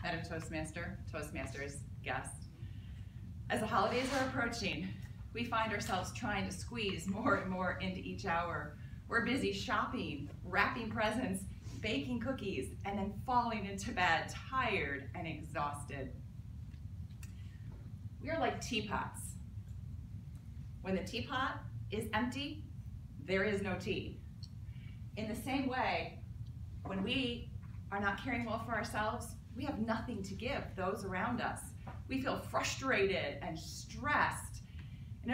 Head of Toastmasters, guest. As the holidays are approaching, we find ourselves trying to squeeze more and more into each hour. We're busy shopping, wrapping presents, baking cookies, and then falling into bed tired and exhausted. We are like teapots. When the teapot is empty, there is no tea. In the same way, when we are not caring well for ourselves, we have nothing to give those around us. We feel frustrated and stressed. And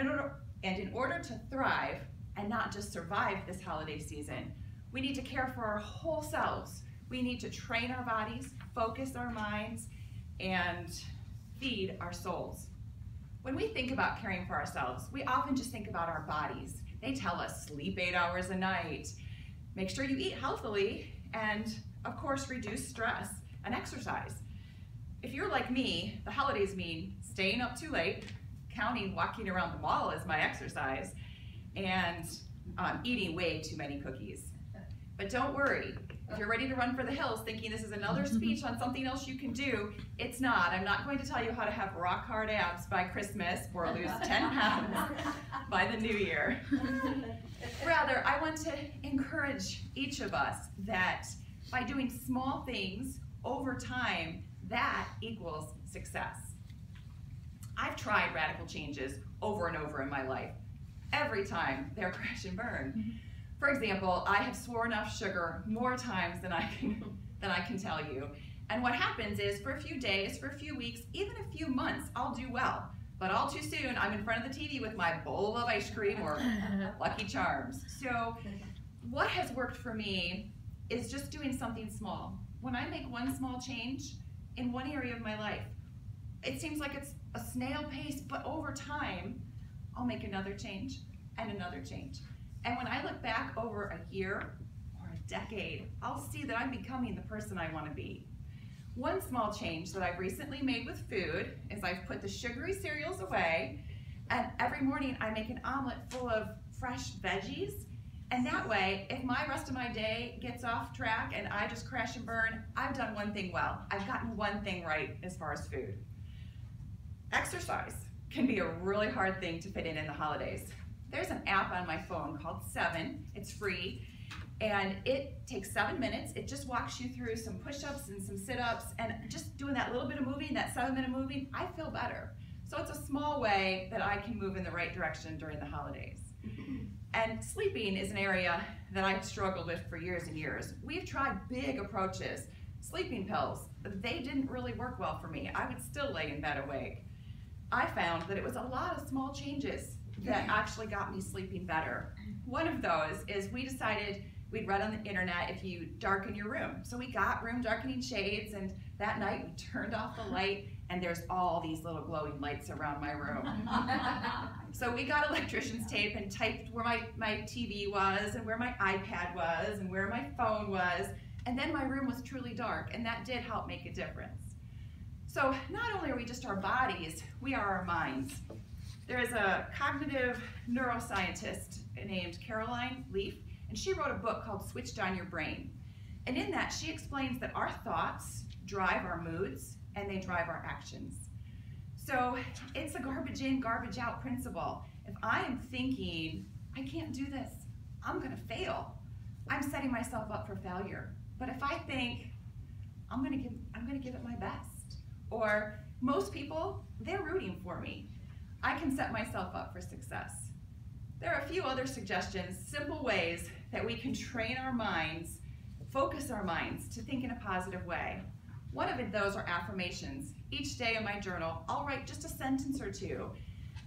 in order to thrive and not just survive this holiday season, we need to care for our whole selves. We need to train our bodies, focus our minds, and feed our souls. When we think about caring for ourselves, we often just think about our bodies. They tell us sleep 8 hours a night, make sure you eat healthily, and of course reduce stress and exercise. If you're like me, the holidays mean staying up too late, counting walking around the mall as my exercise, and eating way too many cookies. But don't worry, if you're ready to run for the hills thinking this is another speech on something else you can do, it's not. I'm not going to tell you how to have rock hard abs by Christmas or lose 10 pounds by the new year. Rather, I want to encourage each of us that by doing small things over time, that equals success. I've tried radical changes over and over in my life. Every time they're crash and burn. For example, I have sworn off sugar more times than I can tell you. And what happens is for a few days, for a few weeks, even a few months, I'll do well. But all too soon, I'm in front of the TV with my bowl of ice cream or Lucky Charms. So what has worked for me is just doing something small. When I make one small change in one area of my life, it seems like it's a snail pace, but over time, I'll make another change and another change. And when I look back over a year or a decade, I'll see that I'm becoming the person I want to be. One small change that I've recently made with food is I've put the sugary cereals away, and every morning I make an omelet full of fresh veggies. And that way, if my rest of my day gets off track and I just crash and burn, I've done one thing well. I've gotten one thing right as far as food. Exercise can be a really hard thing to fit in the holidays. There's an app on my phone called 7. It's free, and it takes 7 minutes. It just walks you through some push-ups and some sit-ups, and just doing that little bit of moving, that 7-minute moving, I feel better. So it's a small way that I can move in the right direction during the holidays. And sleeping is an area that I've struggled with for years and years. We've tried big approaches. Sleeping pills, they didn't really work well for me. I would still lay in bed awake. I found that it was a lot of small changes that actually got me sleeping better. One of those is we decided, we'd read on the internet if you darken your room. So we got room darkening shades, and that night we turned off the light, and there's all these little glowing lights around my room. So we got electrician's tape and typed where my TV was, and where my iPad was, and where my phone was, and then my room was truly dark, and that did help make a difference. So not only are we just our bodies, we are our minds. There is a cognitive neuroscientist named Caroline Leaf, and she wrote a book called Switched on Your Brain. And in that, she explains that our thoughts drive our moods, and they drive our actions. So it's a garbage in, garbage out principle. If I am thinking, I can't do this, I'm gonna fail, I'm setting myself up for failure. But if I think, I'm gonna give it my best, or most people, they're rooting for me, I can set myself up for success. There are a few other suggestions, simple ways that we can train our minds, focus our minds to think in a positive way. One of those are affirmations. Each day in my journal, I'll write just a sentence or two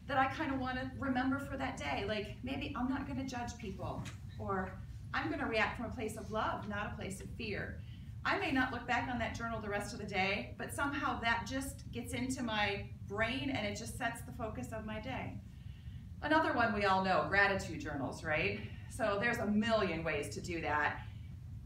that I kind of want to remember for that day. Like maybe I'm not going to judge people, or I'm going to react from a place of love, not a place of fear. I may not look back on that journal the rest of the day, but somehow that just gets into my brain and it just sets the focus of my day. Another one we all know, gratitude journals, right? So there's a million ways to do that.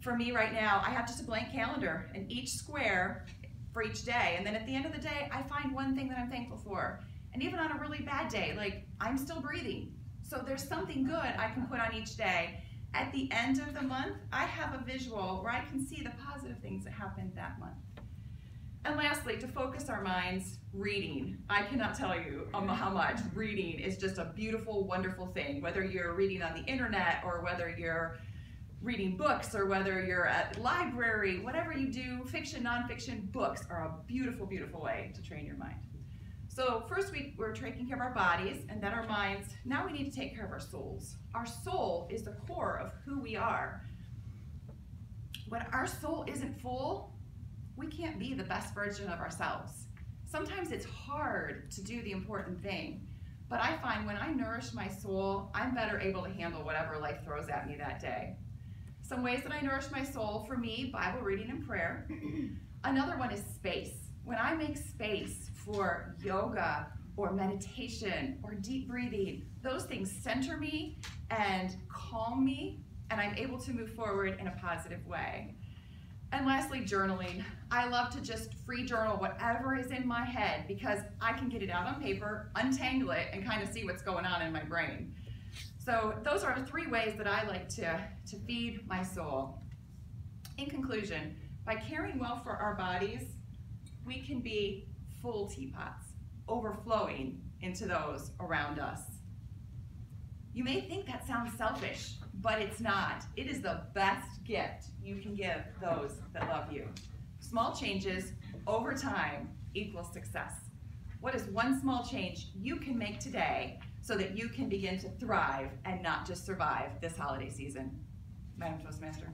For me right now, I have just a blank calendar and each square for each day. And then at the end of the day, I find one thing that I'm thankful for. And even on a really bad day, like I'm still breathing. So there's something good I can put on each day. At the end of the month, I have a visual where I can see the positive things that happened that month. And lastly, to focus our minds, reading. I cannot tell you how much reading is just a beautiful, wonderful thing. Whether you're reading on the internet or whether you're reading books or whether you're at the library, whatever you do, fiction, nonfiction, books are a beautiful, beautiful way to train your mind. So first we're taking care of our bodies and then our minds. Now we need to take care of our souls. Our soul is the core of who we are. When our soul isn't full, we can't be the best version of ourselves. Sometimes it's hard to do the important thing, but I find when I nourish my soul, I'm better able to handle whatever life throws at me that day. Some ways that I nourish my soul, for me, Bible reading and prayer. Another one is space. When I make space for yoga or meditation or deep breathing, those things center me and calm me, and I'm able to move forward in a positive way. And lastly, journaling. I love to just free journal whatever is in my head because I can get it out on paper, untangle it, and kind of see what's going on in my brain. So those are 3 ways that I like to feed my soul. In conclusion, by caring well for our bodies, we can be full teapots, overflowing into those around us. You may think that sounds selfish, but it's not. It is the best gift you can give those that love you. Small changes over time equals success. What is one small change you can make today so that you can begin to thrive and not just survive this holiday season? Madam Toastmaster.